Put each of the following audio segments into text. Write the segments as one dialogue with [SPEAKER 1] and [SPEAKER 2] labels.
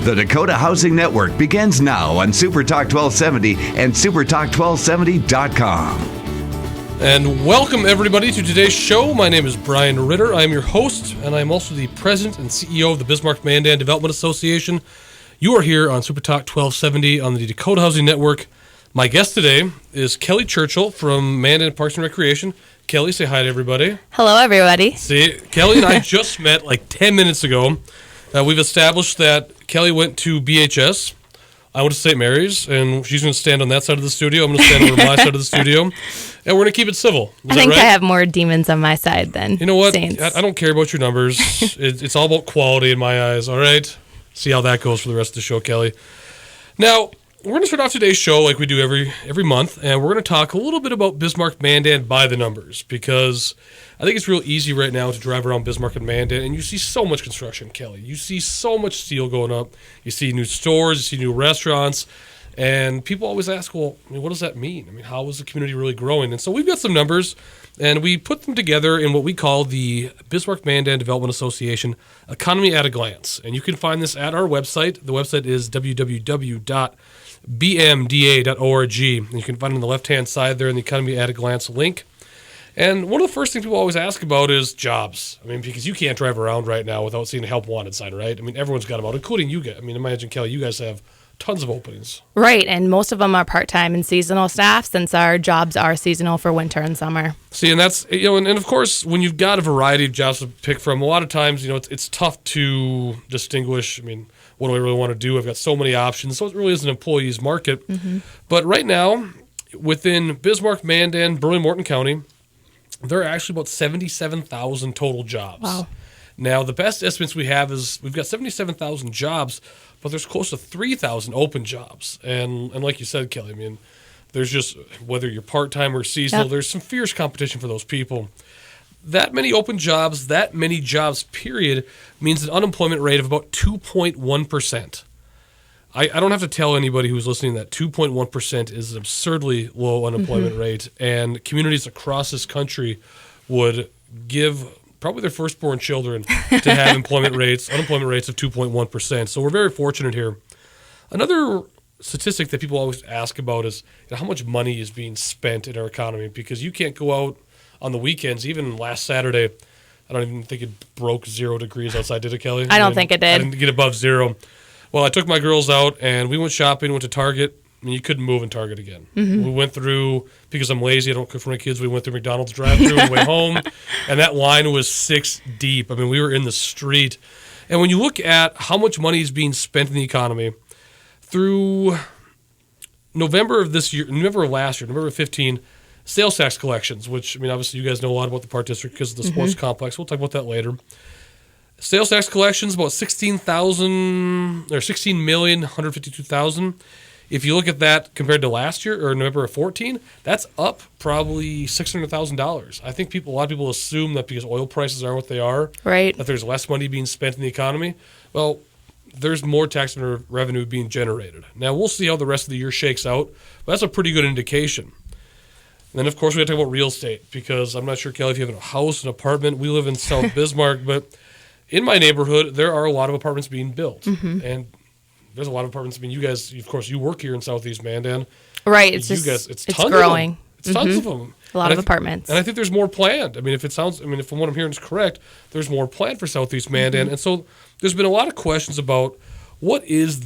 [SPEAKER 1] The Dakota Housing Network begins now on Supertalk 1270 and supertalk1270.com.
[SPEAKER 2] And welcome, everybody, to today's show. My name is Brian Ritter. I'm your host, and I'm also the president and CEO of the Bismarck-Mandan Development Association. You are here on Supertalk 1270 on the Dakota Housing Network. My guest today is Kelly Churchill from Mandan Parks and Recreation. Kelly, say hi to everybody.
[SPEAKER 3] Hello, everybody.
[SPEAKER 2] See, Kelly and I just met like 10 minutes ago. We've established that Kelly went to BHS. I went to St. Mary's, and she's going to stand on that side of the studio. I'm going to stand over my side of the studio, and we're going to keep it civil.
[SPEAKER 3] I think I have more demons on my side than
[SPEAKER 2] You know what?
[SPEAKER 3] saints.
[SPEAKER 2] I don't care about your numbers. It's all about quality in my eyes, all right? See how that goes for the rest of the show, Kelly. Now, we're going to start off today's show like we do every month, and we're going to talk a little bit about Bismarck-Mandan by the numbers, because I think it's real easy right now to drive around Bismarck and Mandan, and you see so much construction, Kelly. You see so much steel going up. You see new stores. You see new restaurants. And people always ask, well, what does that mean? I mean, how is the community really growing? And so we've got some numbers, and we put them together in what we call the Bismarck-Mandan Development Association Economy at a Glance. And you can find this at our website. The website is www.bmda.org. And you can find it on the left-hand side there in the Economy at a Glance link. And one of the first things people always ask about is jobs. I mean, because you can't drive around right now without seeing a help wanted sign, right? I mean, everyone's got them out, including you guys. I mean, imagine, Kelly, you guys have tons of openings.
[SPEAKER 3] Right, and most of them are part-time and seasonal staff, since our jobs are seasonal for winter and summer.
[SPEAKER 2] See, and that's, and of course, when you've got a variety of jobs to pick from, a lot of times, it's tough to distinguish. I mean, what do I really want to do? I've got so many options. So it really is an employee's market. Mm-hmm. But right now, within Bismarck, Mandan, Burley, Morton County, there are actually about 77,000 total jobs. Wow. Now, the best estimates we have is we've got 77,000 jobs, but there's close to 3,000 open jobs. And like you said, Kelly, I mean, there's just, whether you're part-time or seasonal, There's some fierce competition for those people. That many open jobs, that many jobs, period, means an unemployment rate of about 2.1%. I don't have to tell anybody who's listening that 2.1% is an absurdly low unemployment rate, and communities across this country would give probably their firstborn children to have unemployment rates of 2.1%. So we're very fortunate here. Another statistic that people always ask about is how much money is being spent in our economy, because you can't go out on the weekends. Even last Saturday, I don't even think it broke 0 degrees outside, did it, Kelly?
[SPEAKER 3] I don't think it did.
[SPEAKER 2] I didn't get above 0. Well, I took my girls out, and we went shopping, went to Target. I mean, you couldn't move in Target again. Mm-hmm. We went through, because I'm lazy, I don't cook for my kids, we went through McDonald's drive-thru on the way home, and that line was 6 deep. I mean, we were in the street. And when you look at how much money is being spent in the economy, through November of last year, November 15, sales tax collections, which, I mean, obviously you guys know a lot about the Park District because of the sports complex. We'll talk about that later. Sales tax collections, about $16,152,000. If you look at that compared to last year, or November of 14, that's up probably $600,000. I think a lot of people assume that because oil prices are what they are,
[SPEAKER 3] right,
[SPEAKER 2] that there's less money being spent in the economy. Well, there's more tax revenue being generated. Now, we'll see how the rest of the year shakes out, but that's a pretty good indication. And then, of course, we got to talk about real estate, because I'm not sure, Kelly, if you have a house, an apartment. We live in South Bismarck, but in my neighborhood, there are a lot of apartments being built, and there's a lot of apartments. I mean, you guys, of course, you work here in Southeast Mandan,
[SPEAKER 3] right?
[SPEAKER 2] It's tons
[SPEAKER 3] growing.
[SPEAKER 2] Of them. It's tons of them.
[SPEAKER 3] A lot of apartments,
[SPEAKER 2] and I think there's more planned. I mean, if from what I'm hearing is correct, there's more planned for Southeast Mandan, and so there's been a lot of questions about what is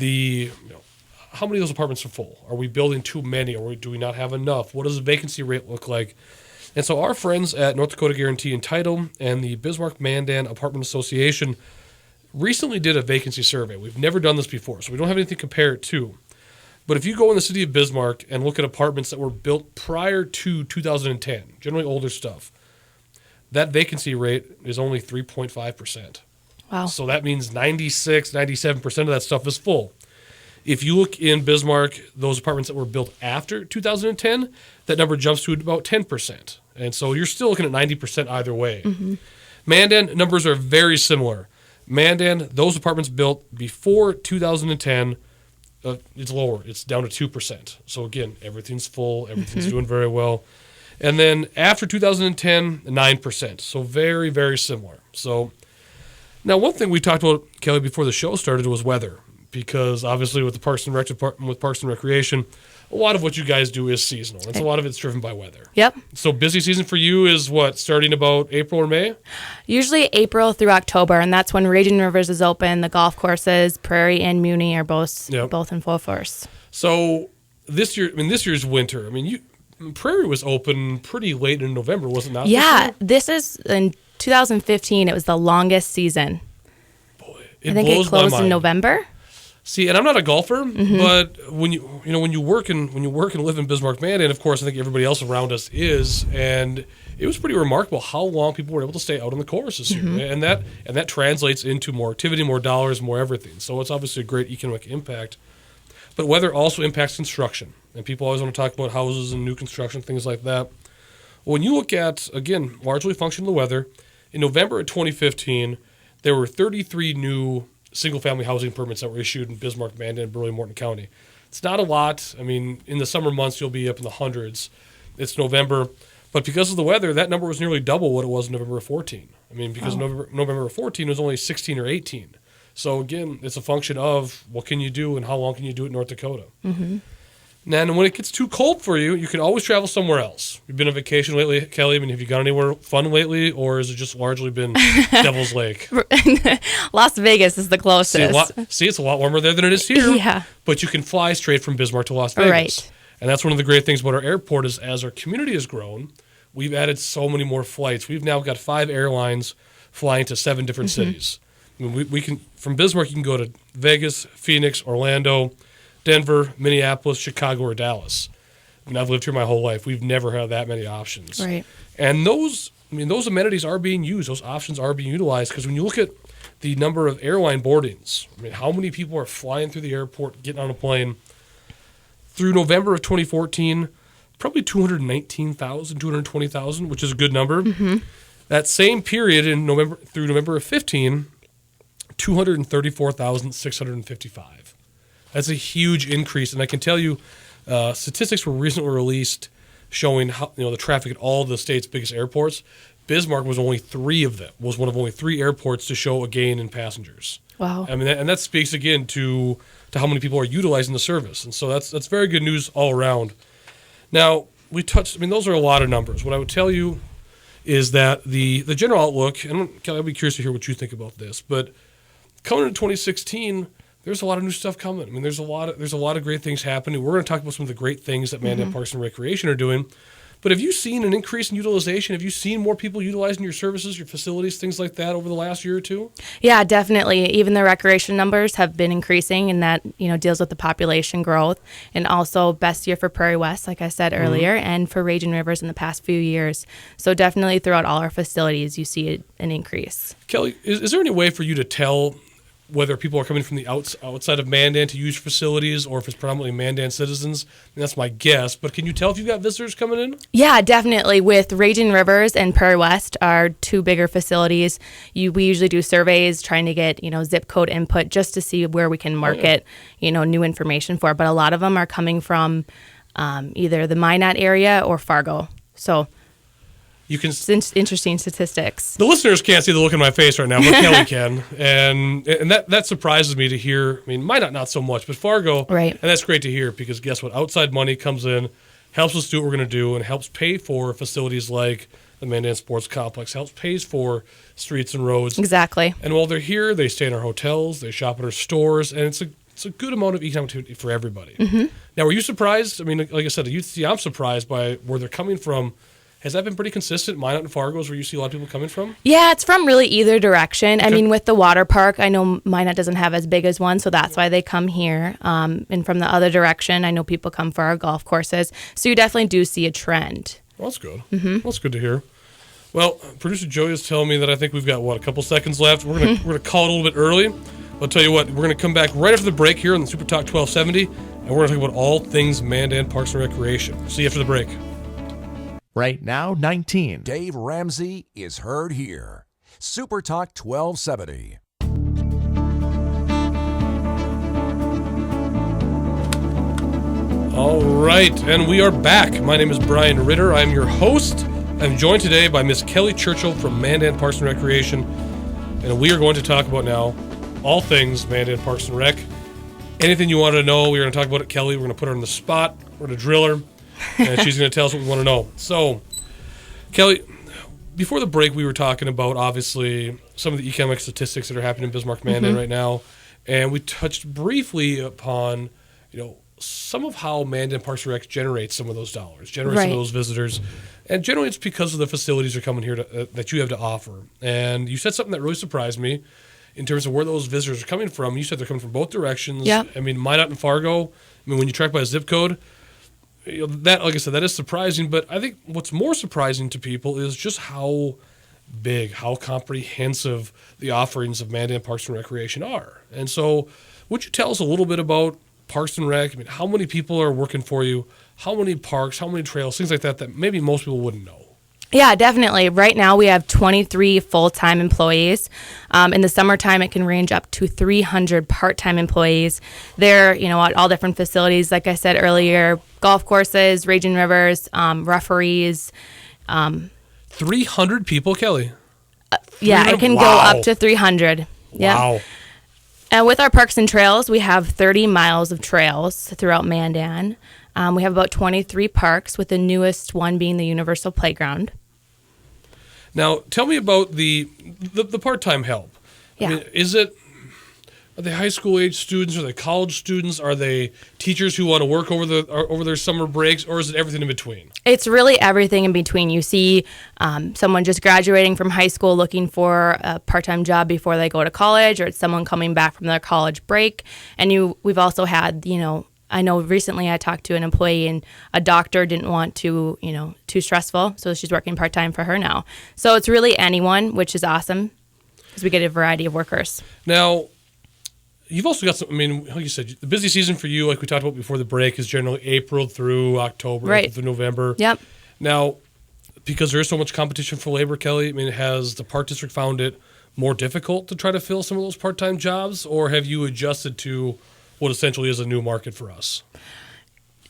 [SPEAKER 2] how many of those apartments are full? Are we building too many, or do we not have enough? What does the vacancy rate look like? And so our friends at North Dakota Guarantee and Title and the Bismarck-Mandan Apartment Association recently did a vacancy survey. We've never done this before, so we don't have anything to compare it to. But if you go in the city of Bismarck and look at apartments that were built prior to 2010, generally older stuff, that vacancy rate is only 3.5%.
[SPEAKER 3] Wow.
[SPEAKER 2] So that means 97% of that stuff is full. If you look in Bismarck, those apartments that were built after 2010, that number jumps to about 10%. And so you're still looking at 90% either way. Mm-hmm. Mandan, numbers are very similar. Mandan, those apartments built before 2010, it's lower. It's down to 2%. So again, everything's full. Everything's doing very well. And then after 2010, 9%. So very, very similar. So now one thing we talked about, Kelly, before the show started was weather. because obviously with the Parks and Rec department, with Parks and Recreation, a lot of what you guys do is seasonal. A lot of it's driven by weather.
[SPEAKER 3] Yep.
[SPEAKER 2] So busy season for you is what, starting about April or May?
[SPEAKER 3] Usually April through October, and that's when Raging Rivers is open. The golf courses, Prairie and Muni, are both in full force.
[SPEAKER 2] So this year's winter. Prairie was open pretty late in November, was it not?
[SPEAKER 3] Yeah, this is in 2015. It was the longest season.
[SPEAKER 2] Boy,
[SPEAKER 3] I think it closed in November.
[SPEAKER 2] See, and I'm not a golfer, but when you work and live in Bismarck, Mandan, of course, I think everybody else around us is, and it was pretty remarkable how long people were able to stay out on the course this year, and that translates into more activity, more dollars, more everything. So it's obviously a great economic impact. But weather also impacts construction, and people always want to talk about houses and new construction, things like that. When you look at, again, largely a function of the weather, in November of 2015, there were 33 new single-family housing permits that were issued in Bismarck, Mandan, and Burley Morton County. It's not a lot. In the summer months, you'll be up in the hundreds. It's November. But because of the weather, that number was nearly double what it was in November of 14. Because November of 14 was only 16 or 18. So, again, it's a function of what can you do and how long can you do it in North Dakota. Mm-hmm. And when it gets too cold for you, you can always travel somewhere else. You've been on vacation lately, Kelly? Have you gone anywhere fun lately, or has it just largely been Devil's Lake?
[SPEAKER 3] Las Vegas is the closest.
[SPEAKER 2] It's a lot warmer there than it is here.
[SPEAKER 3] Yeah.
[SPEAKER 2] But you can fly straight from Bismarck to Las Vegas.
[SPEAKER 3] Right.
[SPEAKER 2] And that's one of the great things about our airport is as our community has grown, we've added so many more flights. We've now got 5 airlines flying to 7 different cities. We can, from Bismarck, you can go to Vegas, Phoenix, Orlando, Denver, Minneapolis, Chicago, or Dallas. I've lived here my whole life. We've never had that many options.
[SPEAKER 3] Right.
[SPEAKER 2] And those amenities are being used. Those options are being utilized because when you look at the number of airline boardings, how many people are flying through the airport, getting on a plane? Through November of 2014, probably 219,000, 220,000, which is a good number. Mm-hmm. That same period through November of 15, 234,655. That's a huge increase, and I can tell you, statistics were recently released showing how the traffic at all the state's biggest airports. Bismarck was one of only 3 airports to show a gain in passengers.
[SPEAKER 3] Wow!
[SPEAKER 2] And that speaks again to how many people are utilizing the service, and so that's very good news all around. Now those are a lot of numbers. What I would tell you is that the general outlook, and Kelly, I'll be curious to hear what you think about this, but coming into 2016, there's a lot of new stuff coming. There's a lot of great things happening. We're going to talk about some of the great things that Mandan Parks and Recreation are doing. But have you seen an increase in utilization? Have you seen more people utilizing your services, your facilities, things like that over the last year or two?
[SPEAKER 3] Yeah, definitely. Even the recreation numbers have been increasing, and that deals with the population growth, and also best year for Prairie West, like I said earlier, and for Raging Rivers in the past few years. So definitely throughout all our facilities, you see an increase.
[SPEAKER 2] Kelly, is there any way for you to tell whether people are coming from the outside of Mandan to use facilities or if it's predominantly Mandan citizens? That's my guess. But can you tell if you've got visitors coming in?
[SPEAKER 3] Yeah, definitely. With Raging Rivers and Prairie West, our 2 bigger facilities, we usually do surveys trying to get zip code input just to see where we can market new information for. But a lot of them are coming from either the Minot area or Fargo. So it's interesting statistics.
[SPEAKER 2] The listeners can't see the look in my face right now, but Kelly can. And that surprises me to hear. Minot not so much, but Fargo.
[SPEAKER 3] Right.
[SPEAKER 2] And that's great to hear because guess what? Outside money comes in, helps us do what we're going to do, and helps pay for facilities like the Mandan Sports Complex, pays for streets and roads.
[SPEAKER 3] Exactly.
[SPEAKER 2] And while they're here, they stay in our hotels, they shop at our stores, and it's a good amount of economic activity for everybody. Mm-hmm. Now, were you surprised? Like I said, I'm surprised by where they're coming from. Has that been pretty consistent, Minot and Fargo, is where you see a lot of people coming from? Yeah,
[SPEAKER 3] it's from really either direction. Okay. With the water park, I know Minot doesn't have as big as one, so that's why they come here. And from the other direction, I know people come for our golf courses. So you definitely do see a trend.
[SPEAKER 2] Well, that's good. Mm-hmm. That's good to hear. Well, producer Joey is telling me that I think we've got, a couple seconds left. We're gonna call it a little bit early. I'll tell you what, we're going to come back right after the break here on the Super Talk 1270, and we're going to talk about all things Mandan Parks and Recreation. See you after the break.
[SPEAKER 4] Right now, 19.
[SPEAKER 5] Dave Ramsey is heard here. Super Talk 1270.
[SPEAKER 2] All right, and we are back. My name is Brian Ritter. I'm your host. I'm joined today by Miss Kelly Churchill from Mandan Parks and Recreation, and we are going to talk about now all things Mandan Parks and Rec. Anything you want to know, we're going to talk about it, Kelly. We're going to put her on the spot. We're going to drill her, and she's going to tell us what we want to know. So, Kelly, before the break, we were talking about, obviously, some of the economic statistics that are happening in Bismarck, Mandan right now, and we touched briefly upon, some of how Mandan Parks and Rec generates some of those dollars, generates some of those visitors. And generally it's because of the facilities are coming here that you have to offer. And you said something that really surprised me in terms of where those visitors are coming from. You said they're coming from both directions.
[SPEAKER 3] Yeah.
[SPEAKER 2] I mean, Minot and Fargo, when you track by a zip code, that, like I said, that is surprising. But I think what's more surprising to people is just how big, how comprehensive the offerings of Mandan Parks and Recreation are. And so would you tell us a little bit about Parks and Rec? I mean, how many people are working for you? How many parks? How many trails? Things like that maybe most people wouldn't know.
[SPEAKER 3] Yeah, definitely. Right now we have 23 full-time employees. In the summertime, it can range up to 300 part-time employees. They're, at all different facilities. Like I said earlier, golf courses, raging rivers, referees.
[SPEAKER 2] 300 people, Kelly?
[SPEAKER 3] Yeah, it can go up to 300. Yeah.
[SPEAKER 2] Wow.
[SPEAKER 3] And with our parks and trails, we have 30 miles of trails throughout Mandan. We have about 23 parks, with the newest one being the Universal Playground.
[SPEAKER 2] Now, tell me about the part-time help.
[SPEAKER 3] Yeah.
[SPEAKER 2] I mean, are they high school age students? Are they college students? Are they teachers who want to work over their summer breaks, or is it everything in between?
[SPEAKER 3] It's really everything in between. You see someone just graduating from high school looking for a part-time job before they go to college, or it's someone coming back from their college break. And we've also had, I know recently I talked to an employee, and a doctor didn't want to, too stressful, so she's working part-time for her now. So it's really anyone, which is awesome, because we get a variety of workers.
[SPEAKER 2] Now, you've also got some, like you said, the busy season for you, like we talked about before the break, is generally April through October,
[SPEAKER 3] right,
[SPEAKER 2] April through November.
[SPEAKER 3] Yep.
[SPEAKER 2] Now, because there is so much competition for labor, Kelly, has the Park District found it more difficult to try to fill some of those part-time jobs, or have you adjusted to what essentially is a new market for us?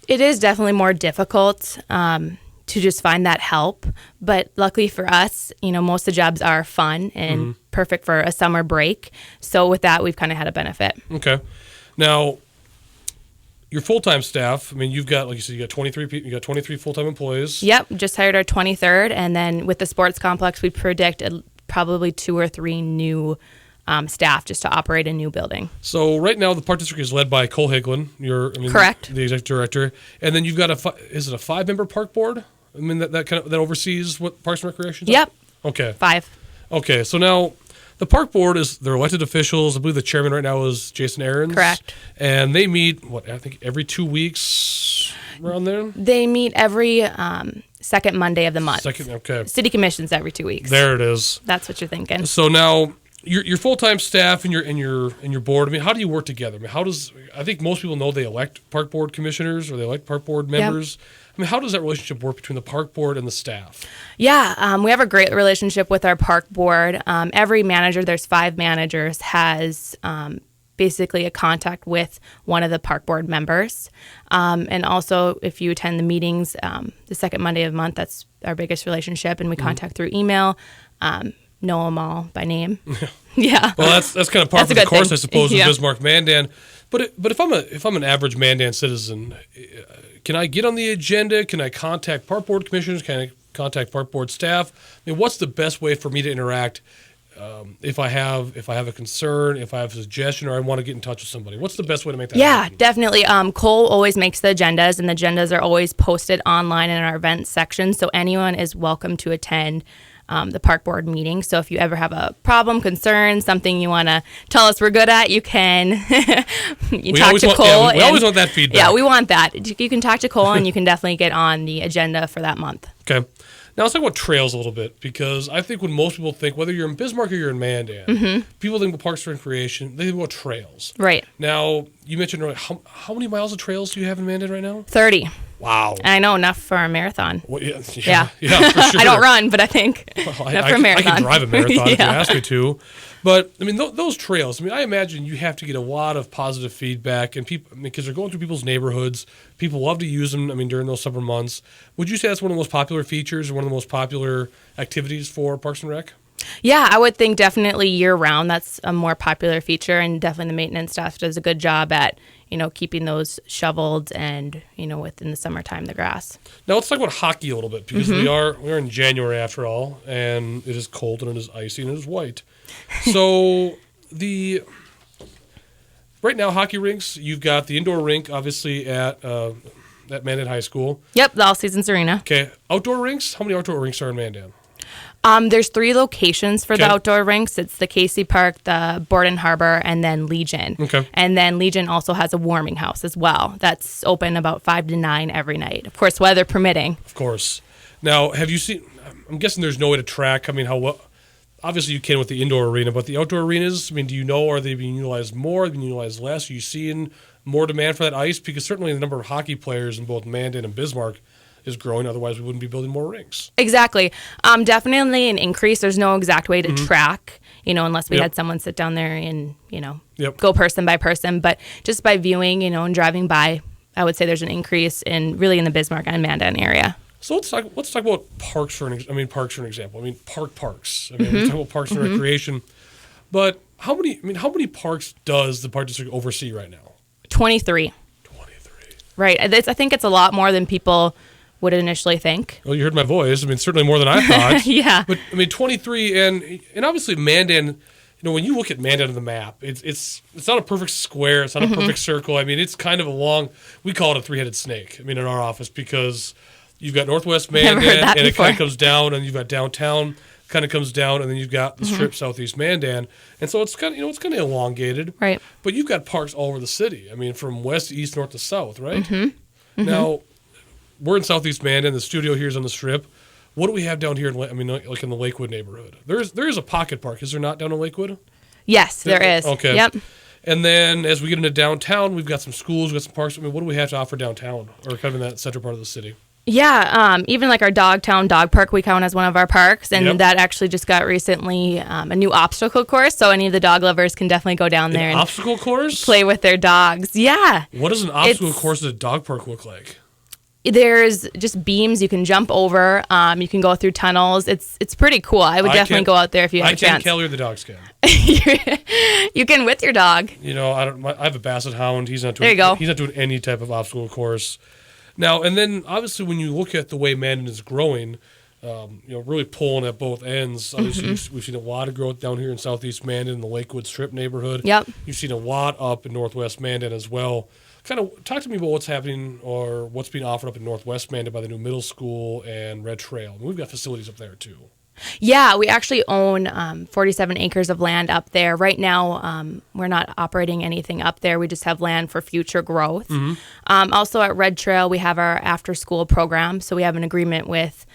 [SPEAKER 3] It is definitely more difficult to just find that help. But luckily for us, most of the jobs are fun and perfect for a summer break. So with that, we've kind of had a benefit.
[SPEAKER 2] Okay. Now, your full-time staff, you've got, like you said, you got 23 people, you got 23 full-time employees.
[SPEAKER 3] Yep. Just hired our 23rd. And then with the sports complex, we predict probably 2 or 3 new staff just to operate a new building. So
[SPEAKER 2] right now, the Park District is led by Cole Higlin.
[SPEAKER 3] Correct.
[SPEAKER 2] The executive director, and then you've got is it a 5-member park board? That oversees what Parks and Recreation.
[SPEAKER 3] Yep.
[SPEAKER 2] Okay.
[SPEAKER 3] 5.
[SPEAKER 2] Okay, so now the park board they're elected officials. I believe the chairman right now is Jason Aarons.
[SPEAKER 3] Correct.
[SPEAKER 2] And they meet I think every 2 weeks around there.
[SPEAKER 3] They meet every second Monday of the month.
[SPEAKER 2] Okay.
[SPEAKER 3] City commissions every 2 weeks.
[SPEAKER 2] There it is.
[SPEAKER 3] That's what you're thinking.
[SPEAKER 2] So now, your full-time staff and your board, how do you work together? I think most people know they elect park board commissioners, or they elect park board members. Yep. How does that relationship work between the park board and the staff?
[SPEAKER 3] Yeah, we have a great relationship with our park board. Every manager, there's 5 managers, has basically a contact with one of the park board members. And also, if you attend the meetings, the second Monday of the month, that's our biggest relationship, and we contact through email. Know them all by name. Yeah.
[SPEAKER 2] Well, that's kind of par for the course, thing. I suppose, in Bismarck, Mandan. But if I'm an average Mandan citizen, can I get on the agenda? Can I contact park board commissioners? Can I contact park board staff? What's the best way for me to interact if I have a concern, if I have a suggestion, or I want to get in touch with somebody? What's the best way to make that happen? Yeah,
[SPEAKER 3] definitely. Cole always makes the agendas, and the agendas are always posted online in our events section, so anyone is welcome to attend the park board meeting. So if you ever have a problem, concern, something you want to tell us we're good at, you can talk to Cole.
[SPEAKER 2] We always want that feedback.
[SPEAKER 3] Yeah, we want that. You can talk to Cole, and you can definitely get on the agenda for that month.
[SPEAKER 2] Okay. Now let's talk about trails a little bit, because I think when most people think, whether you're in Bismarck or you're in Mandan, people think about Parks and Recreation, they think about trails.
[SPEAKER 3] Right.
[SPEAKER 2] Now, you mentioned earlier, how many miles of trails do you have in Mandan right now?
[SPEAKER 3] 30.
[SPEAKER 2] Wow.
[SPEAKER 3] I know, enough for a marathon.
[SPEAKER 2] Well, yeah, for sure.
[SPEAKER 3] I don't run, but I think
[SPEAKER 2] enough for a
[SPEAKER 3] marathon.
[SPEAKER 2] I can drive a marathon if you ask me to. But, those trails, I imagine you have to get a lot of positive feedback, and people, because they're going through people's neighborhoods. People love to use them, during those summer months. Would you say that's one of the most popular features, or one of the most popular activities for Parks and Rec?
[SPEAKER 3] Yeah, I would think definitely year round. That's a more popular feature, and definitely the maintenance staff does a good job at, keeping those shoveled and, within the summertime, the grass.
[SPEAKER 2] Now let's talk about hockey a little bit, because we're in January after all, and it is cold and it is icy and it is white. So right now hockey rinks, you've got the indoor rink obviously at Mandan High School.
[SPEAKER 3] Yep, the All Seasons Arena.
[SPEAKER 2] Okay, outdoor rinks. How many outdoor rinks are in Mandan?
[SPEAKER 3] There's 3 locations for the outdoor rinks. It's the Casey Park, the Borden Harbor, and then Legion.
[SPEAKER 2] Okay.
[SPEAKER 3] And then Legion also has a warming house as well. That's open about 5 to 9 every night. Of course, weather permitting.
[SPEAKER 2] Of course. Now, have you seen? I'm guessing there's no way to track. I mean, how well? Obviously, you can with the indoor arena, but the outdoor arenas. I mean, do you know? Are they being utilized more? Are they being utilized less? Are you seeing more demand for that ice? Because certainly the number of hockey players in both Mandan and Bismarck is growing. Otherwise, we wouldn't be building more rinks.
[SPEAKER 3] Exactly. Definitely an increase. There's no exact way to track, unless we had someone sit down there and, go person by person. But just by viewing, and driving by, I would say there's an increase in the Bismarck and Mandan area.
[SPEAKER 2] So let's talk about parks for an example. I mean, parks. I mean, we talk about parks and recreation. But how many parks does the park district oversee right now?
[SPEAKER 3] 23.
[SPEAKER 2] 23.
[SPEAKER 3] Right. I think it's a lot more than people would initially think.
[SPEAKER 2] Well, you heard my voice. I mean, certainly more than I thought.
[SPEAKER 3] Yeah.
[SPEAKER 2] But I mean, 23, and obviously Mandan. When you look at Mandan on the map, it's not a perfect square. It's not a perfect circle. I mean, it's kind of a long. We call it a 3-headed snake. I mean, in our office, because you've got Northwest Mandan, and it kind of comes down, and you've got downtown, kind of comes down, and then you've got the strip Southeast Mandan, and so it's kind of it's kind of elongated.
[SPEAKER 3] Right.
[SPEAKER 2] But you've got parks all over the city. I mean, from west to east, north to south, right? Now, we're in Southeast Mandan. The studio here is on the strip. What do we have down here? Like in the Lakewood neighborhood. There is a pocket park. Is there not down in Lakewood?
[SPEAKER 3] Yes, there is.
[SPEAKER 2] Okay.
[SPEAKER 3] Yep.
[SPEAKER 2] And then as we get into downtown, we've got some schools, we've got some parks. I mean, what do we have to offer downtown, or kind of in that central part of the city?
[SPEAKER 3] Yeah, even like our Dogtown Dog Park, we count as one of our parks, and that actually just got recently a new obstacle course, so any of the dog lovers can definitely go down there and
[SPEAKER 2] obstacle course?
[SPEAKER 3] Play with their dogs. Yeah.
[SPEAKER 2] What does an obstacle course at a dog park look like?
[SPEAKER 3] There's just beams you can jump over. You can go through tunnels. It's pretty cool. I would definitely go out there if you have a chance.
[SPEAKER 2] I can't, Kelly, or the dogs can.
[SPEAKER 3] You can with your dog.
[SPEAKER 2] I have a basset hound. He's not doing.
[SPEAKER 3] There you go.
[SPEAKER 2] He's not doing any type of obstacle course. Now and then, obviously, when you look at the way Mandan is growing, really pulling at both ends. Obviously, we've seen a lot of growth down here in Southeast Mandan, in the Lakewood Strip neighborhood.
[SPEAKER 3] Yep.
[SPEAKER 2] You've seen a lot up in Northwest Mandan as well. Kind of talk to me about what's happening or what's being offered up in Northwest Mandan by the new middle school and Red Trail. I mean, we've got facilities up there too.
[SPEAKER 3] Yeah, we actually own 47 acres of land up there. Right now, we're not operating anything up there. We just have land for future growth. Also at Red Trail, we have our after-school program. So we have an agreement with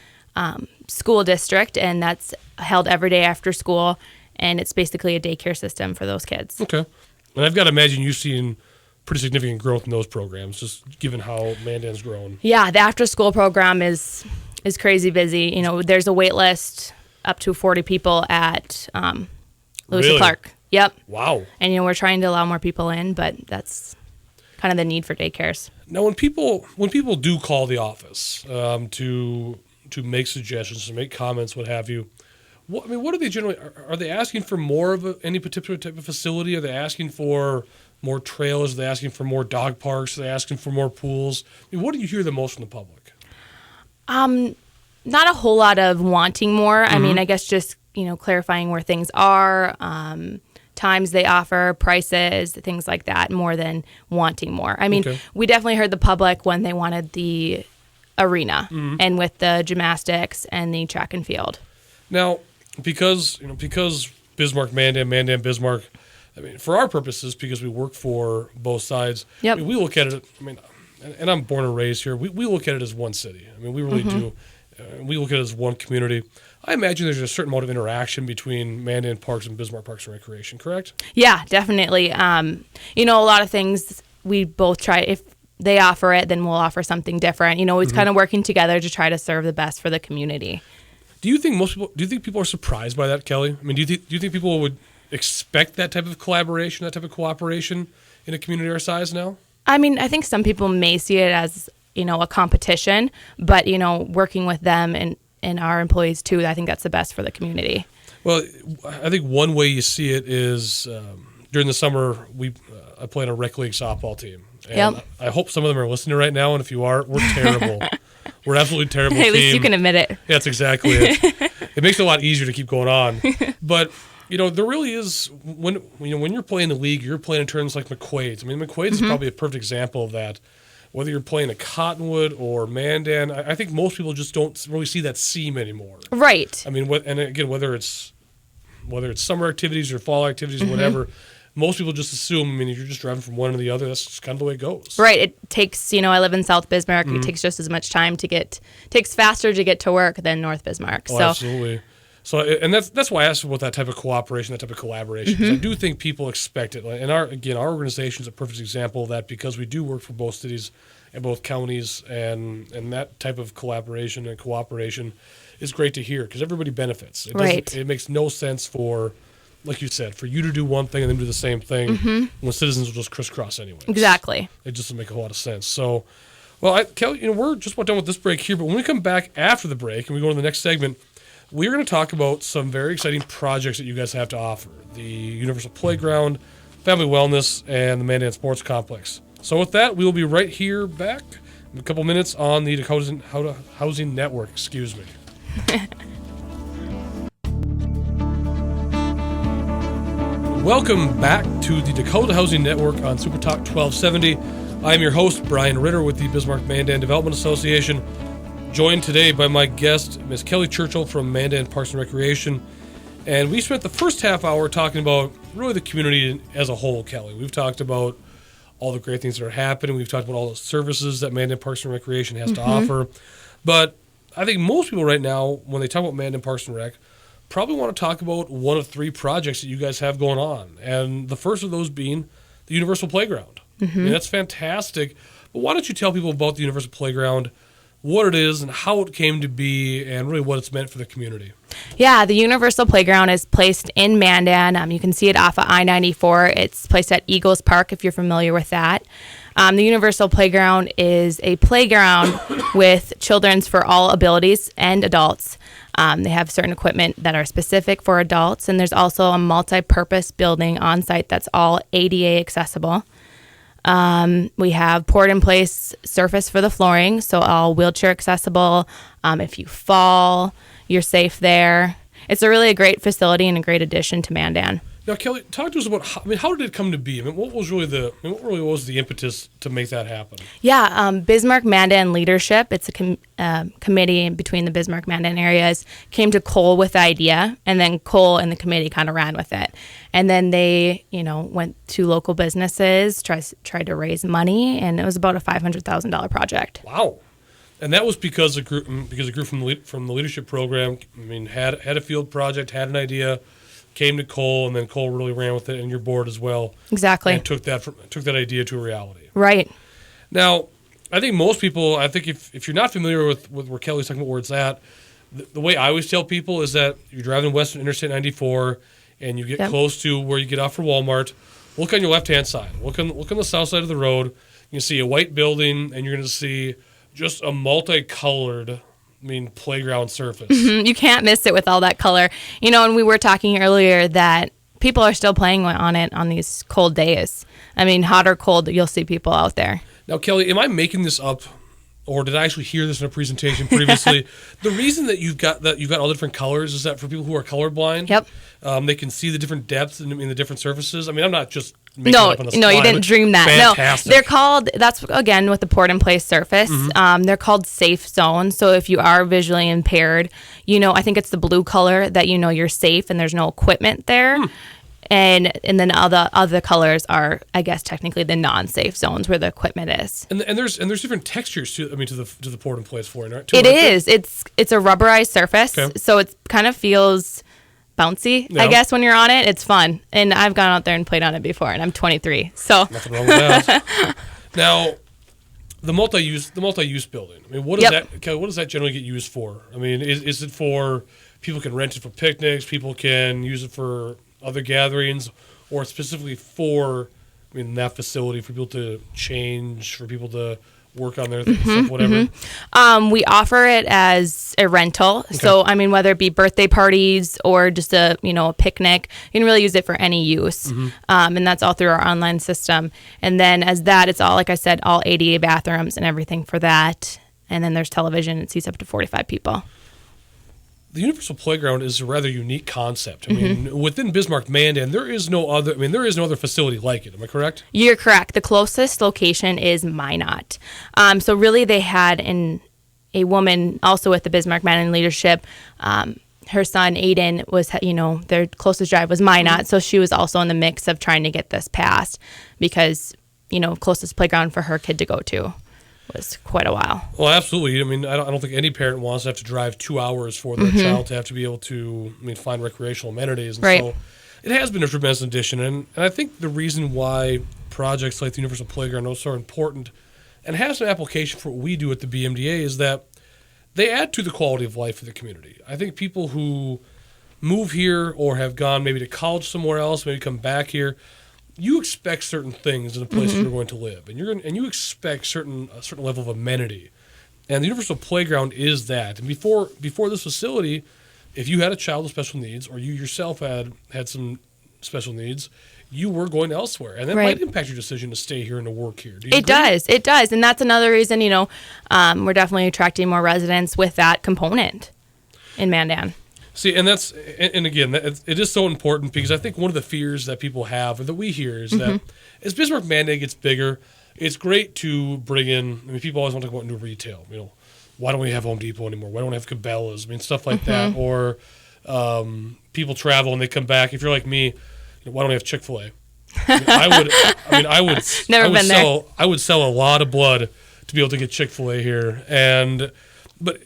[SPEAKER 3] school district, and that's held every day after school. And it's basically a daycare system for those kids. Okay.
[SPEAKER 2] And I've got to imagine you've seen pretty significant growth in those programs, just given how Mandan's grown.
[SPEAKER 3] Yeah, the after-school program is crazy busy. There's a wait list up to 40 people at Lewis and Clark. Yep.
[SPEAKER 2] Wow.
[SPEAKER 3] And we're trying to allow more people in, but that's kind of the need for daycares.
[SPEAKER 2] Now, when people do call the office to make suggestions, to make comments, what have you, what are they generally? Are they asking for more of any particular type of facility? Are they asking for more trails? Are they asking for more dog parks? Are they asking for more pools? I mean, what do you hear the most from the public?
[SPEAKER 3] Not a whole lot of wanting more. I mean, I guess just, clarifying where things are, times they offer, prices, things like that, more than wanting more. I mean, we definitely heard the public when they wanted the arena and with the gymnastics and the track and field.
[SPEAKER 2] Now, because Bismarck, Mandan, Bismarck, I mean, for our purposes, because we work for both sides,
[SPEAKER 3] yep.
[SPEAKER 2] I mean, we look at it, and I'm born and raised here, we look at it as one city. I mean, we really do. We look at it as one community. I imagine there's a certain amount of interaction between Mandan Parks and Bismarck Parks and Recreation, correct?
[SPEAKER 3] Yeah, definitely. A lot of things we both try. If they offer it, then we'll offer something different. It's kind of working together to try to serve the best for the community. Do you think
[SPEAKER 2] people are surprised by that, Kelly? I mean, do you think people would expect that type of collaboration, that type of cooperation in a community our size now?
[SPEAKER 3] I mean, I think some people may see it as, a competition, but, working with them and our employees too, I think that's the best for the community.
[SPEAKER 2] Well, I think one way you see it is during the summer I play on a rec league softball team. And
[SPEAKER 3] Yep.
[SPEAKER 2] I hope some of them are listening right now, and if you are, we're terrible. We're absolutely terrible
[SPEAKER 3] Hey, at
[SPEAKER 2] team.
[SPEAKER 3] least you can admit it.
[SPEAKER 2] Yeah, that's exactly it. It makes it a lot easier to keep going on. But, there really is, when you're playing the league, you're playing in terms like McQuaid's. I mean, McQuaid's is probably a perfect example of that. Whether you're playing a Cottonwood or Mandan, I think most people just don't really see that seam anymore.
[SPEAKER 3] Right.
[SPEAKER 2] I mean, and again, whether it's summer activities or fall activities or whatever, most people just assume, I mean, if you're just driving from one to the other, that's just kind of the way it goes.
[SPEAKER 3] Right. It takes, I live in South Bismarck. It takes just as much time takes faster to get to work than North Bismarck.
[SPEAKER 2] Oh,
[SPEAKER 3] So
[SPEAKER 2] absolutely. So, and that's why I asked about that type of cooperation, that type of collaboration. 'Cause I do think people expect it. And our organization is a perfect example of that because we do work for both cities and both counties, and that type of collaboration and cooperation is great to hear because everybody benefits.
[SPEAKER 3] Right.
[SPEAKER 2] It makes no sense for, like you said, for you to do one thing and then do the same thing when citizens will just crisscross anyway.
[SPEAKER 3] exactly.
[SPEAKER 2] It just doesn't make a whole lot of sense. So, well, Kelly, we're just about done with this break here, but when we come back after the break and we go to the next segment, we're going to talk about some very exciting projects that you guys have to offer. The Universal Playground, Family Wellness, and the Mandan Sports Complex. So with that, we will be right here back in a couple minutes on the Dakota Housing Network. Excuse me. Welcome back to the Dakota Housing Network on Super Talk 1270. I'm your host, Brian Ritter, with the Bismarck Mandan Development Association, joined today by my guest, Ms. Kelly Churchill from Mandan Parks and Recreation. And we spent the first half hour talking about really the community as a whole, Kelly. We've talked about all the great things that are happening. We've talked about all the services that Mandan Parks and Recreation has to offer. But I think most people right now, when they talk about Mandan Parks and Rec, probably want to talk about one of three projects that you guys have going on. And the first of those being the Universal Playground. I mean, that's fantastic. But why don't you tell people about the Universal Playground, what it is and how it came to be, and really what it's meant for the community?
[SPEAKER 3] Yeah, the Universal Playground is placed in Mandan. You can see it off of I-94. It's placed at Eagles Park, if you're familiar with that. The Universal Playground is a playground with children's for all abilities and adults. They have certain equipment that are specific for adults, and there's also a multi-purpose building on site that's all ADA accessible. We have poured-in-place surface for the flooring, so all wheelchair accessible. If you fall, you're safe there. It's a great facility and a great addition to Mandan.
[SPEAKER 2] Now, Kelly, talk to us about how did it come to be? I mean, what really was the impetus to make that happen?
[SPEAKER 3] Yeah, Bismarck Mandan leadership. It's a committee between the Bismarck Mandan areas. Came to Cole with the idea, and then Cole and the committee kind of ran with it. And then they, went to local businesses, tried to raise money, and it was about a $500,000 project.
[SPEAKER 2] Wow. And that was because a group from the leadership program, had a field project, had an idea, came to Cole, and then Cole really ran with it, and your board as well.
[SPEAKER 3] Exactly.
[SPEAKER 2] And took that idea to a reality.
[SPEAKER 3] Right.
[SPEAKER 2] Now, I think most people, if you're not familiar with where Kelly's talking about where it's at, the way I always tell people is that you're driving west on Interstate 94, and you get close to where you get off for Walmart. Look on your left-hand side. Look on the south side of the road. You can see a white building, and you're going to see just a multicolored playground surface.
[SPEAKER 3] You can't miss it with all that color. And we were talking earlier that people are still playing on it on these cold days. Hot or cold, you'll see people out there.
[SPEAKER 2] Now, Kelly, am I making this up, or did I actually hear this in a presentation previously? The reason that you've got all different colors is that for people who are colorblind,
[SPEAKER 3] Yep.
[SPEAKER 2] They can see the different depths in the different surfaces. I'm not just making it up on the spot.
[SPEAKER 3] No, you didn't dream that.
[SPEAKER 2] Fantastic.
[SPEAKER 3] No, they're called, that's again with the poured-in-place surface. They're called safe zones. So if you are visually impaired, I think it's the blue color that you're safe and there's no equipment there. And then other colors are, I guess, technically the non-safe zones where the equipment is.
[SPEAKER 2] And there's different textures to the poured-in-place flooring, right?
[SPEAKER 3] It is. It's a rubberized surface,
[SPEAKER 2] okay.
[SPEAKER 3] So it kind of feels bouncy, I guess, when you're on it. It's fun. And I've gone out there and played on it before, and I'm 23. So
[SPEAKER 2] nothing wrong with that. Now, the multi-use building. What is that? Kelly, what does that generally get used for? Is it for people can rent it for picnics, people can use it for other gatherings, or specifically for that facility for people to change, for people to work on their stuff, whatever?
[SPEAKER 3] We offer it as a rental. So, I mean, whether it be birthday parties or just a picnic, you can really use it for any use. And that's all through our online system. And then as that, it's all, like I said, all ADA bathrooms and everything for that. And then there's television. It seats up to 45 people.
[SPEAKER 2] The Universal Playground is a rather unique concept. I mean, within Bismarck Mandan, there is no other facility like it. Am I correct?
[SPEAKER 3] You're correct. The closest location is Minot. So really they had a woman also with the Bismarck Mandan leadership. Her son, Aiden, was, their closest drive was Minot. So she was also in the mix of trying to get this passed because, closest playground for her kid to go to was quite a while.
[SPEAKER 2] Well, absolutely. I mean, I don't think any parent wants to have to drive 2 hours for their child to have to be able to, find recreational amenities. And so it has been a tremendous addition. And I think the reason why projects like the Universal Playground are so important and has an application for what we do at the BMDA is that they add to the quality of life for the community. I think people who move here or have gone maybe to college somewhere else, maybe come back here, you expect certain things in a place you're going to live, and you expect a certain level of amenity, and the Universal Playground is that. And before this facility, if you had a child with special needs, or you yourself had some special needs, you were going elsewhere, and that might impact your decision to stay here and to work here. Do you agree?
[SPEAKER 3] It does, and that's another reason we're definitely attracting more residents with that component in Mandan.
[SPEAKER 2] See, and again, it is so important because I think one of the fears that people have, or that we hear, is that as Bismarck Mandan gets bigger, it's great to bring in. I mean, people always want to go into retail. Why don't we have Home Depot anymore? Why don't we have Cabela's? I mean, stuff like that. Or people travel and they come back. If you're like me, why don't we have Chick-fil-A? I would sell a lot of blood to be able to get Chick-fil-A here, but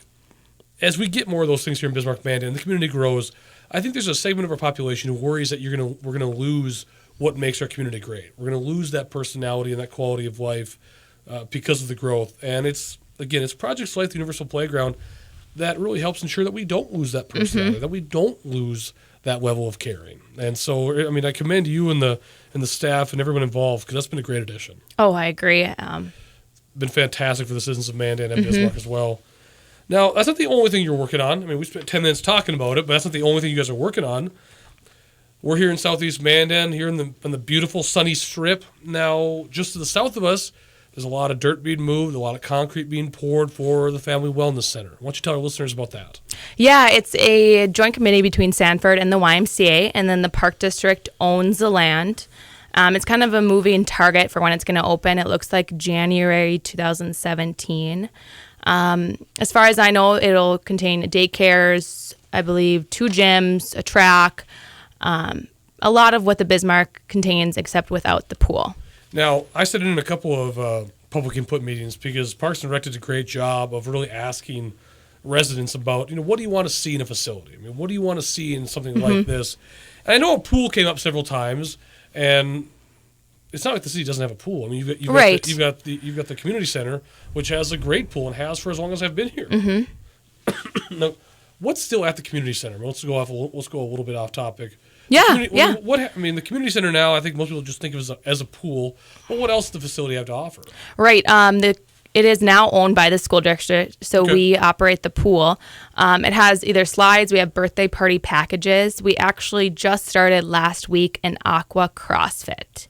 [SPEAKER 2] as we get more of those things here in Bismarck Mandan and the community grows, I think there's a segment of our population who worries that we're gonna lose what makes our community great. We're gonna lose that personality and that quality of life because of the growth. And it's projects like the Universal Playground that really helps ensure that we don't lose that personality, that we don't lose that level of caring. And so, I mean, I commend you and the staff and everyone involved because that's been a great addition.
[SPEAKER 3] Oh, I agree.
[SPEAKER 2] Been fantastic for the citizens of Mandan and Bismarck as well. Now, that's not the only thing you're working on. I mean, we spent 10 minutes talking about it, but that's not the only thing you guys are working on. We're here in Southeast Mandan, here on the beautiful sunny strip. Now, just to the south of us, there's a lot of dirt being moved, a lot of concrete being poured for the Family Wellness Center. Why don't you tell our listeners about that?
[SPEAKER 3] Yeah, it's a joint committee between Sanford and the YMCA, and then the Park District owns the land. It's kind of a moving target for when it's going to open. It looks like January 2017. As far as I know, it'll contain daycares, I believe 2 gyms, a track, a lot of what the Bismarck contains except without the pool.
[SPEAKER 2] Now, I sat in a couple of public input meetings because Parks and Rec did a great job of really asking residents about, what do you want to see in a facility? I mean, what do you want to see in something like this? And I know a pool came up several times, and it's not like the city doesn't have a pool. I mean, you've got the community center, which has a great pool and has for as long as I've been here. Now, what's still at the community center? Let's go a little bit off topic.
[SPEAKER 3] Yeah,
[SPEAKER 2] the community center now, I think most people just think of it as a pool. But what else does the facility have to offer?
[SPEAKER 3] Right. It is now owned by the school district, so we operate the pool. It has either slides, we have birthday party packages. We actually just started last week an aqua CrossFit.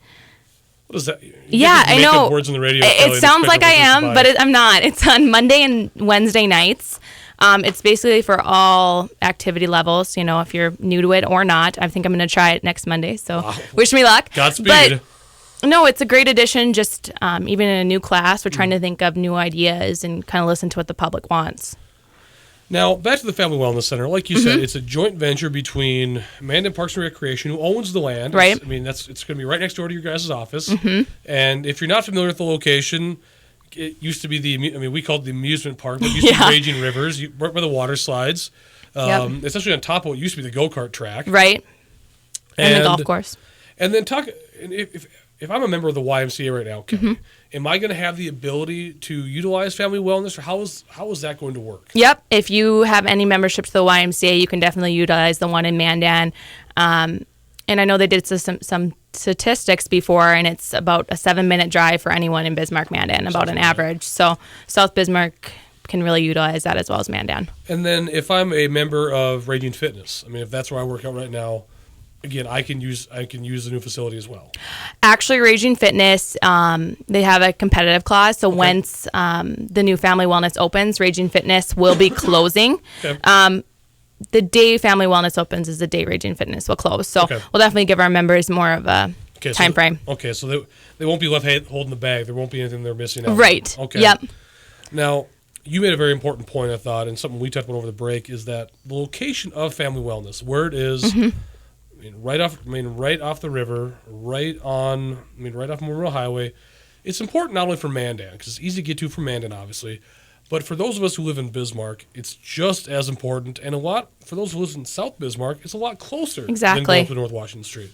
[SPEAKER 2] What is that?
[SPEAKER 3] I know.
[SPEAKER 2] Words on the radio,
[SPEAKER 3] it sounds like I am, but I'm not. It's on Monday and Wednesday nights. It's basically for all activity levels, if you're new to it or not. I think I'm going to try it next Monday, so wish me luck.
[SPEAKER 2] Godspeed.
[SPEAKER 3] But, no, it's a great addition. Just even in a new class, we're trying to think of new ideas and kind of listen to what the public wants.
[SPEAKER 2] Now, back to the Family Wellness Center. Like you said, it's a joint venture between Mandan Parks and Recreation, who owns the land.
[SPEAKER 3] Right.
[SPEAKER 2] It's going to be right next door to your guys' office. And if you're not familiar with the location, it used to be we called it the amusement park, but it used to be Raging Rivers, right by the water slides. Essentially on top of what used to be the go-kart track.
[SPEAKER 3] Right. And the golf course.
[SPEAKER 2] And then if I'm a member of the YMCA right now, Kelly, am I going to have the ability to utilize family wellness, or how is that going to work?
[SPEAKER 3] Yep. If you have any membership to the YMCA, you can definitely utilize the one in Mandan. And I know they did some statistics before, and it's about a 7-minute drive for anyone in Bismarck, Mandan, about an average. So South Bismarck can really utilize that as well as Mandan.
[SPEAKER 2] And then if I'm a member of Raging Fitness, I mean, if that's where I work out right now, again, I can use the new facility as well.
[SPEAKER 3] Actually, Raging Fitness, they have a competitive clause. So once the new Family Wellness opens, Raging Fitness will be closing.
[SPEAKER 2] Okay.
[SPEAKER 3] The day Family Wellness opens is the day Raging Fitness will close. So we'll definitely give our members more of a time frame.
[SPEAKER 2] Okay, so they won't be left holding the bag. There won't be anything they're missing out.
[SPEAKER 3] Right.
[SPEAKER 2] Okay.
[SPEAKER 3] Yep.
[SPEAKER 2] Now, you made a very important point, I thought, and something we talked about over the break, is that the location of Family Wellness, where it is, right off the river, right off Memorial Highway. It's important not only for Mandan, because it's easy to get to from Mandan, obviously, but for those of us who live in Bismarck, it's just as important, and for those who live in South Bismarck, it's a lot closer than going to North Washington Street.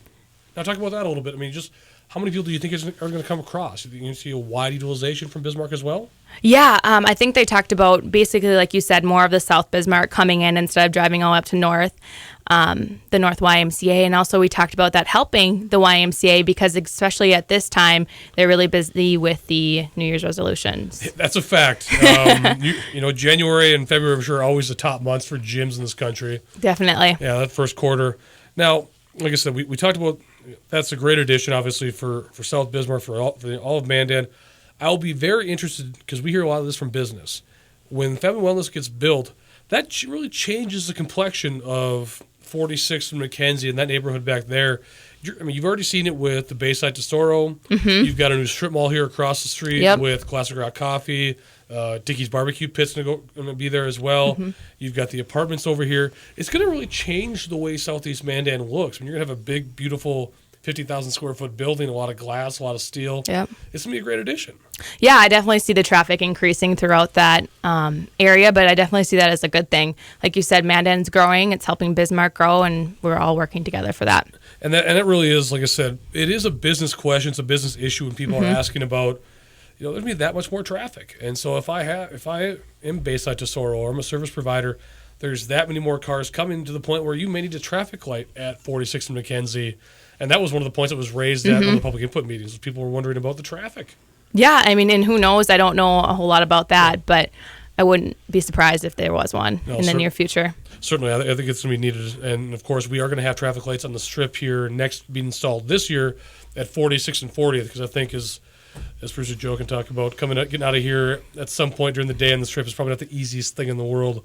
[SPEAKER 2] Now, talk about that a little bit. I mean, just how many people do you think are going to come across? Do you think you're going to see a wide utilization from Bismarck as well?
[SPEAKER 3] Yeah, I think they talked about basically, like you said, more of the South Bismarck coming in instead of driving all up to North, the North YMCA. And also we talked about that helping the YMCA because especially at this time, they're really busy with the New Year's resolutions.
[SPEAKER 2] That's a fact. January and February, I'm sure, are always the top months for gyms in this country.
[SPEAKER 3] Definitely.
[SPEAKER 2] Yeah, that first quarter. Now, like I said, we talked about that's a great addition, obviously, for South Bismarck, for all of Mandan. I'll be very interested because we hear a lot of this from business. When Family Wellness gets built, that really changes the complexion of 46th and McKenzie and that neighborhood back there. You've already seen it with the Bayside Tesoro. You've got a new strip mall here across the street with Classic Rock Coffee. Dickie's Barbecue Pit's going to be there as well. You've got the apartments over here. It's going to really change the way Southeast Mandan looks. You're going to have a big, beautiful 50,000 square foot building, a lot of glass, a lot of steel. Yep. It's going to be a great addition.
[SPEAKER 3] Yeah, I definitely see the traffic increasing throughout that area, but I definitely see that as a good thing. Like you said, Mandan's growing. It's helping Bismarck grow, and we're all working together for that.
[SPEAKER 2] And that really is, like I said, it is a business question. It's a business issue when people are asking about, there's going to be that much more traffic. And so if I am Bayside Tesoro or I'm a service provider, there's that many more cars coming to the point where you may need a traffic light at 46th and McKenzie. And that was one of the points that was raised at one of the public input meetings. People were wondering about the traffic.
[SPEAKER 3] Yeah, and who knows? I don't know a whole lot about that, but I wouldn't be surprised if there was one in the near future. Certainly,
[SPEAKER 2] I think it's going to be needed. And, of course, we are going to have traffic lights on the strip here next being installed this year at 46th and 40th, because I think as Producer Joe can talk about, getting out of here at some point during the day on the strip is probably not the easiest thing in the world.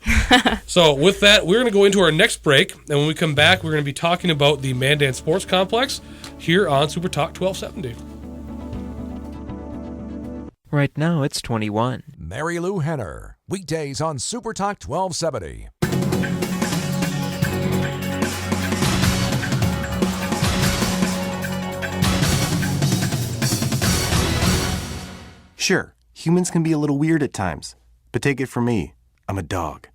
[SPEAKER 2] So with that, we're going to go into our next break, and when we come back, we're going to be talking about the Mandan Sports Complex here on Super Talk 1270.
[SPEAKER 6] Right now, it's 21.
[SPEAKER 5] Mary Lou Henner, weekdays on Super Talk 1270.
[SPEAKER 7] Sure, humans can be a little weird at times, but take it from me, I'm a dog.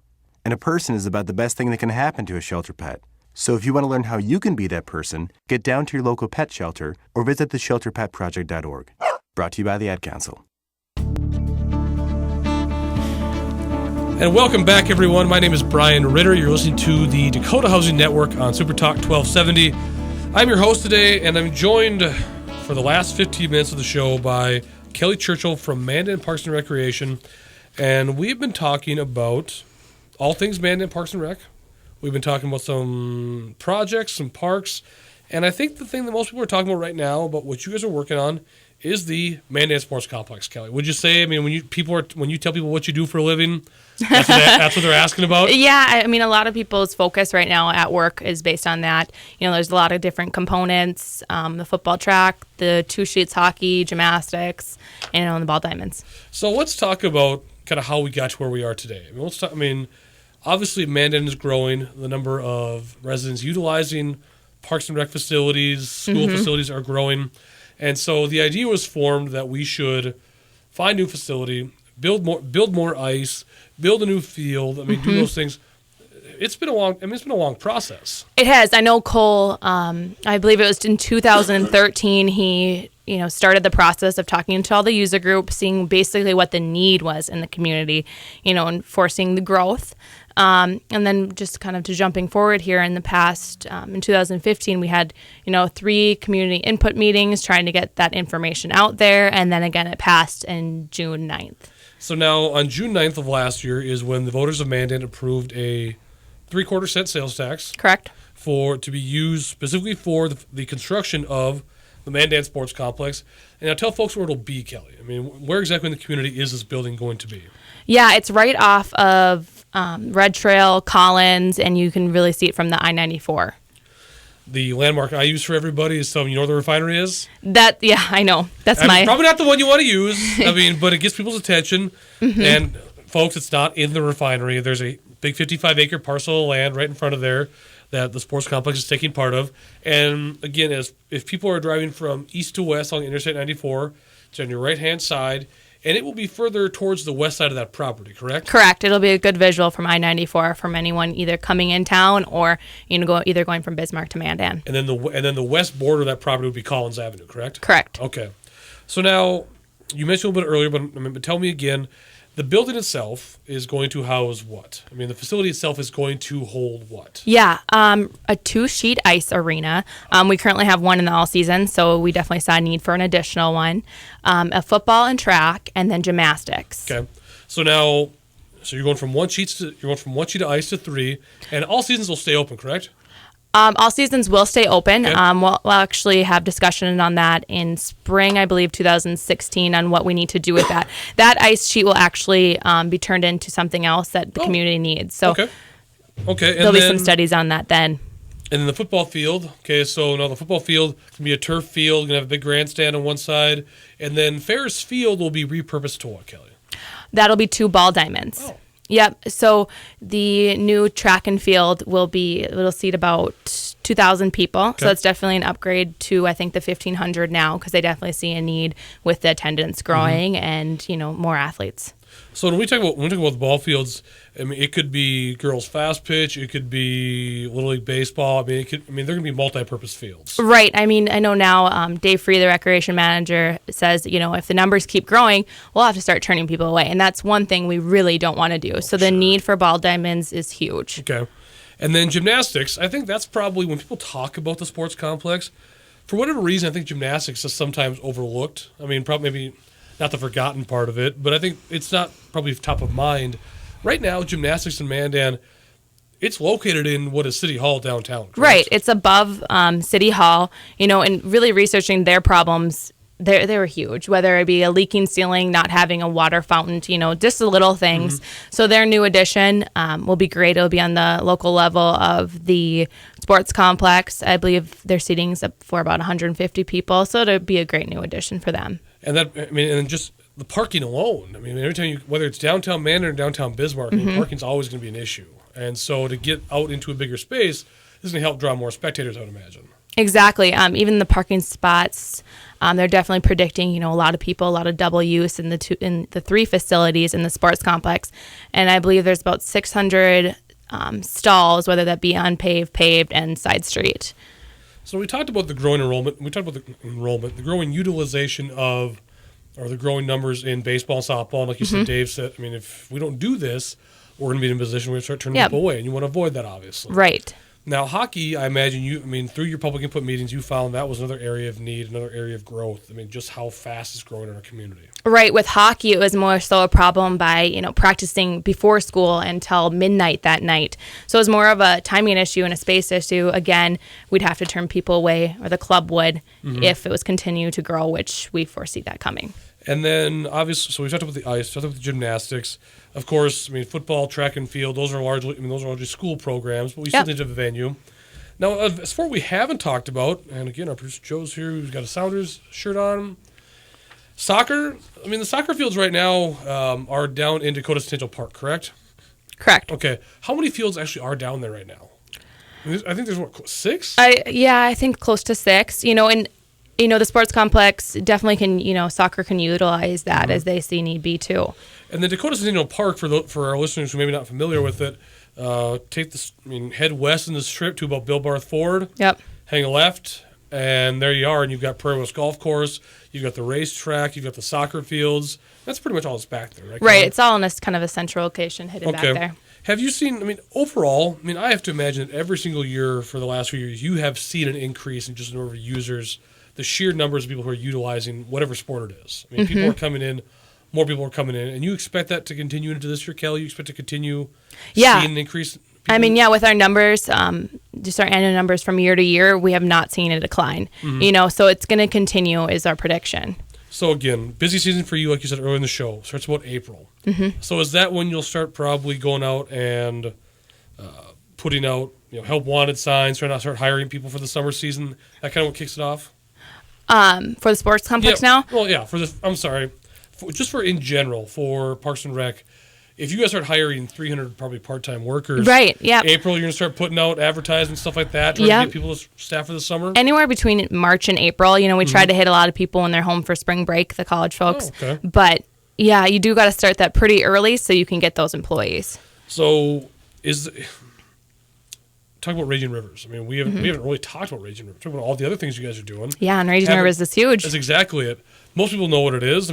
[SPEAKER 7] And a person is about the best thing that can happen to a shelter pet. So if you want to learn how you can be that person, get down to your local pet shelter or visit theshelterpetproject.org. Brought to you by the Ad Council.
[SPEAKER 2] And welcome back, everyone. My name is Brian Ritter. You're listening to the Dakota Housing Network on Super Talk 1270. I'm your host today, and I'm joined for the last 15 minutes of the show by Kelly Churchill from Mandan Parks and Recreation. And we've been talking about all things Mandan Parks and Rec. We've been talking about some projects, some parks. And I think the thing that most people are talking about right now about what you guys are working on is the Mandan Sports Complex, Kelly. Would you say, when you tell people what you do for a living, that's what they're asking about?
[SPEAKER 3] Yeah, a lot of people's focus right now at work is based on that. There's a lot of different components, the football track, the two sheets hockey, gymnastics, and the ball diamonds.
[SPEAKER 2] So let's talk about kind of how we got to where we are today. Obviously Mandan is growing. The number of residents utilizing Parks and Rec facilities, school facilities are growing. And so the idea was formed that we should find new facility, build more ice, build a new field. Do those things. It's been a long process.
[SPEAKER 3] It has. I know Cole, I believe it was in 2013, he started the process of talking to all the user groups, seeing basically what the need was in the community, and forcing the growth. And then just kind of to jumping forward here in the past, in 2015, we had, 3 community input meetings trying to get that information out there. And then again, it passed in June 9th.
[SPEAKER 2] So now on June 9th of last year is when the voters of Mandan approved a 3/4 cent sales tax.
[SPEAKER 3] Correct.
[SPEAKER 2] To be used specifically for the construction of the Mandan Sports Complex. And now tell folks where it'll be, Kelly. I mean, where exactly in the community is this building going to be?
[SPEAKER 3] Yeah, it's right off of Red Trail, Collins, and you can really see it from the I-94.
[SPEAKER 2] The landmark I use for everybody is some, you know where the refinery is?
[SPEAKER 3] I know. That's
[SPEAKER 2] probably not the one you want to use. But it gets people's attention. Mm-hmm. And folks, it's not in the refinery. There's a big 55-acre parcel of land right in front of there that the sports complex is taking part of. And again, if people are driving from east to west on Interstate 94, it's on your right-hand side, and it will be further towards the west side of that property, correct?
[SPEAKER 3] Correct. It'll be a good visual from I-94 from anyone either coming in town or going from Bismarck to Mandan.
[SPEAKER 2] And then the west border of that property would be Collins Avenue, correct?
[SPEAKER 3] Correct.
[SPEAKER 2] Okay. So now, you mentioned a little bit earlier, but tell me again, the building itself is going to house what? I mean, the facility itself is going to hold what?
[SPEAKER 3] Yeah, a 2-sheet ice arena. We currently have one in the all season, so we definitely saw a need for an additional one. A football and track, and then gymnastics.
[SPEAKER 2] Okay, so you're going from one sheet of ice to 3, and all seasons will stay open, correct?
[SPEAKER 3] All seasons will stay open.
[SPEAKER 2] Okay.
[SPEAKER 3] We'll actually have discussion on that in spring, I believe, 2016, on what we need to do with that. That ice sheet will actually be turned into something else that the community needs. So
[SPEAKER 2] okay. And
[SPEAKER 3] there'll be some studies on that then.
[SPEAKER 2] And then the football field. Okay, so now the football field can be a turf field. Going to have a big grandstand on one side. And then Ferris Field will be repurposed to what, Kelly?
[SPEAKER 3] That'll be 2 ball diamonds.
[SPEAKER 2] Oh.
[SPEAKER 3] Yep. So the new track and field it'll seat about 2,000 people. Okay. So it's definitely an upgrade to, I think, the 1,500 now, because they definitely see a need with the attendance growing and, more athletes.
[SPEAKER 2] So when we talk about the ball fields, I mean, it could be girls fast pitch, it could be Little League baseball. They're going to be multi-purpose fields.
[SPEAKER 3] Right. I mean, I know now Dave Free, the recreation manager, says, if the numbers keep growing, we'll have to start turning people away. And that's one thing we really don't want to do. So the need for ball diamonds is huge.
[SPEAKER 2] Okay. And then gymnastics, I think that's probably when people talk about the sports complex, for whatever reason, I think gymnastics is sometimes overlooked. I mean, probably maybe not the forgotten part of it, but I think it's not probably top of mind. Right now, gymnastics in Mandan, it's located in what is City Hall downtown, correct?
[SPEAKER 3] Right. It's above City Hall, and really researching their problems. They were huge, whether it be a leaking ceiling, not having a water fountain, just the little things. Mm-hmm. So their new addition will be great. It'll be on the local level of the sports complex. I believe their seating's up for about 150 people. So it'll be a great new addition for them.
[SPEAKER 2] And just the parking alone. I mean, every time whether it's downtown Mandan or downtown Bismarck,
[SPEAKER 3] Mm-hmm.
[SPEAKER 2] parking's always going to be an issue. And so to get out into a bigger space is going to help draw more spectators, I would imagine.
[SPEAKER 3] Exactly. Even the parking spots, they're definitely predicting, a lot of people, a lot of double use in the 3 facilities in the sports complex. And I believe there's about 600 stalls, whether that be unpaved, paved, and side street.
[SPEAKER 2] So we talked about the growing enrollment. We talked about the growing utilization of, or the growing numbers in baseball and softball. And like you said, Dave said, if we don't do this, we're going to be in a position where we start turning people away. And you want to avoid that, obviously.
[SPEAKER 3] Right.
[SPEAKER 2] Now, hockey, I imagine through your public input meetings, you found that was another area of need, another area of growth. Just how fast it's growing in our community.
[SPEAKER 3] Right. With hockey, it was more so a problem by, practicing before school until midnight that night. So it was more of a timing issue and a space issue. Again, we'd have to turn people away, or the club would, if it was continue to grow, which we foresee that coming. And
[SPEAKER 2] then, obviously, so we talked about the ice, talked about the gymnastics. Of course, football, track and field, those are largely school programs, but we still need to have a venue. Now, as far as we haven't talked about, and again, our producer Joe's here, who's got a Sounders shirt on. Soccer, the soccer fields right now are down in Dakota Centennial Park, correct?
[SPEAKER 3] Correct.
[SPEAKER 2] Okay. How many fields actually are down there right now? I think there's, 6?
[SPEAKER 3] I think close to 6, and the sports complex definitely can, soccer can utilize that as they see need be too. And
[SPEAKER 2] the Dakota Centennial Park, for our listeners who may be not familiar with it, head west in the strip to about Bill Barth Ford.
[SPEAKER 3] Yep.
[SPEAKER 2] Hang a left and there you are, and you've got Prairie West Golf Course, you've got the racetrack, you've got the soccer fields. That's pretty much all that's back there, right?
[SPEAKER 3] Right.
[SPEAKER 2] Kelly?
[SPEAKER 3] It's all in this kind of a central location hidden back there.
[SPEAKER 2] Have you seen, overall, I have to imagine that every single year for the last few years, you have seen an increase in just the number of users, the sheer numbers of people who are utilizing whatever sport it is. People are coming in, more people are coming in, and you expect that to continue into this year, Kelly? You expect to continue seeing an increase?
[SPEAKER 3] With our numbers, just our annual numbers from year to year, we have not seen a decline. So it's going to continue is our prediction.
[SPEAKER 2] So again, busy season for you, like you said earlier in the show, starts about April. So is that when you'll start probably going out and putting out help wanted signs, trying to start hiring people for the summer season? That kind of what kicks it off?
[SPEAKER 3] For the sports complex now?
[SPEAKER 2] Well, yeah, just for in general, for Parks and Rec, if you guys start hiring 300 probably part-time workers,
[SPEAKER 3] right? Yeah.
[SPEAKER 2] April, you're gonna start putting out advertisements, stuff like that, trying to get people to staff for the summer.
[SPEAKER 3] Anywhere between March and April, we try to hit a lot of people when they're home for spring break, the college folks.
[SPEAKER 2] Oh, okay.
[SPEAKER 3] But yeah, you do got to start that pretty early so you can get those employees.
[SPEAKER 2] So talk about Raging Rivers. We haven't really talked about Raging Rivers. Talk about all the other things you guys are doing.
[SPEAKER 3] Yeah, and Raging Rivers is huge.
[SPEAKER 2] That's exactly it. Most people know what it is.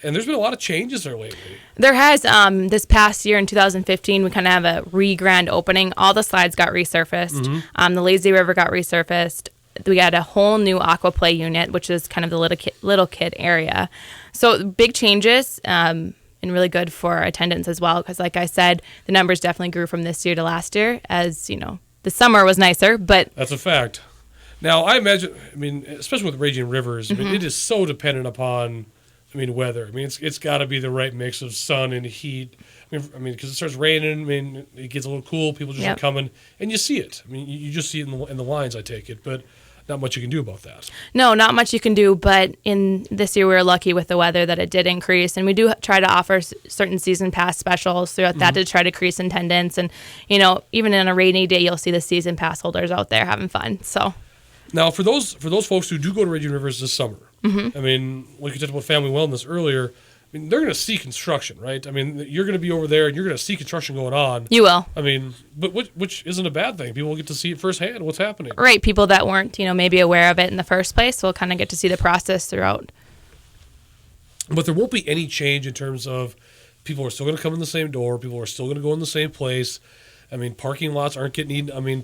[SPEAKER 2] And there's been a lot of changes there lately.
[SPEAKER 3] There has. This past year in 2015, we kind of have a re-grand opening. All the slides got resurfaced. The Lazy River got resurfaced. We got a whole new aqua play unit, which is kind of the little kid area. So big changes and really good for attendance as well. Because like I said, the numbers definitely grew from this year to last year as, the summer was nicer. But
[SPEAKER 2] that's a fact. Now, I imagine, especially with Raging Rivers, it is so dependent upon weather. It's got to be the right mix of sun and heat. Because it starts raining. It gets a little cool. People just are coming, and you see it. You just see it in the lines. I take it, but not much you can do about that.
[SPEAKER 3] No, not much you can do. But in this year, we were lucky with the weather that it did increase, and we do try to offer certain season pass specials throughout that to try to increase attendance. And even in a rainy day, you'll see the season pass holders out there having fun. So
[SPEAKER 2] now, for those folks who do go to Raging Rivers this summer. Like you talked about family wellness earlier, they're going to see construction, right? You're going to be over there and you're going to see construction going on.
[SPEAKER 3] You will.
[SPEAKER 2] But which isn't a bad thing. People will get to see it firsthand, what's happening.
[SPEAKER 3] Right. People that weren't, maybe aware of it in the first place will kind of get to see the process throughout.
[SPEAKER 2] But there won't be any change in terms of people are still going to come in the same door. People are still going to go in the same place. Parking lots aren't getting eaten.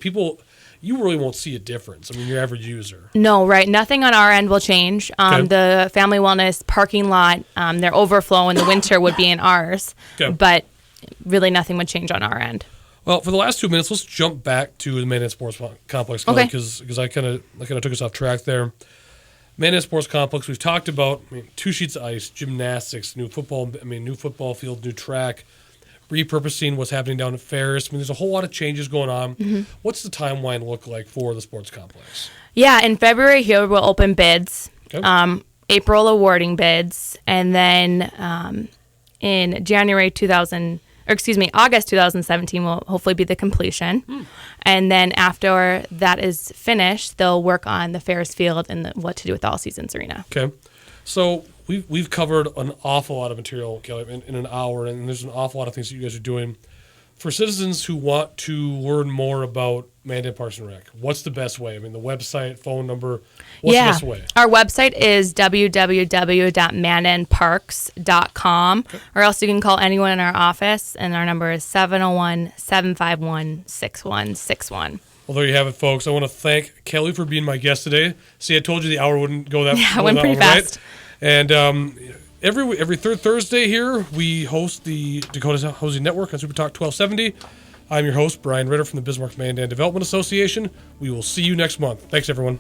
[SPEAKER 2] You really won't see a difference. Your average user. No,
[SPEAKER 3] right. Nothing on our end will change. The family wellness parking lot, their overflow in the winter would be in ours. Okay. But really nothing would change on our end.
[SPEAKER 2] Well, for the last 2 minutes, let's jump back to the Mandan Sports Complex, because I kind of took us off track there. Mandan Sports Complex, we've talked about 2 sheets of ice, gymnastics, new football field, new track, repurposing what's happening down at Ferris. There's a whole lot of changes going on. What's the timeline look like for the sports complex?
[SPEAKER 3] Yeah, in February here we'll open bids. Okay. April awarding bids, and then in August 2017 will hopefully be the completion. And then after that is finished, they'll work on the Ferris field and what to do with the All Seasons Arena.
[SPEAKER 2] Okay. So we've covered an awful lot of material, Kelly, in an hour, and there's an awful lot of things that you guys are doing. For citizens who want to learn more about Mandan Parks and Rec, what's the best way? The website, phone number, what's the best way?
[SPEAKER 3] Our website is www.mandanparks.com, or else you can call anyone in our office, and our number is 701-751-6161.
[SPEAKER 2] Well, there you have it, folks. I want to thank Kelly for being my guest today. See, I told you the hour wouldn't go that fast.
[SPEAKER 3] Yeah, it went pretty fast.
[SPEAKER 2] Right? And every third Thursday here, we host the Dakota Housing Network on Super Talk 1270. I'm your host, Brian Ritter from the Bismarck Mandan Development Association. We will see you next month. Thanks, everyone.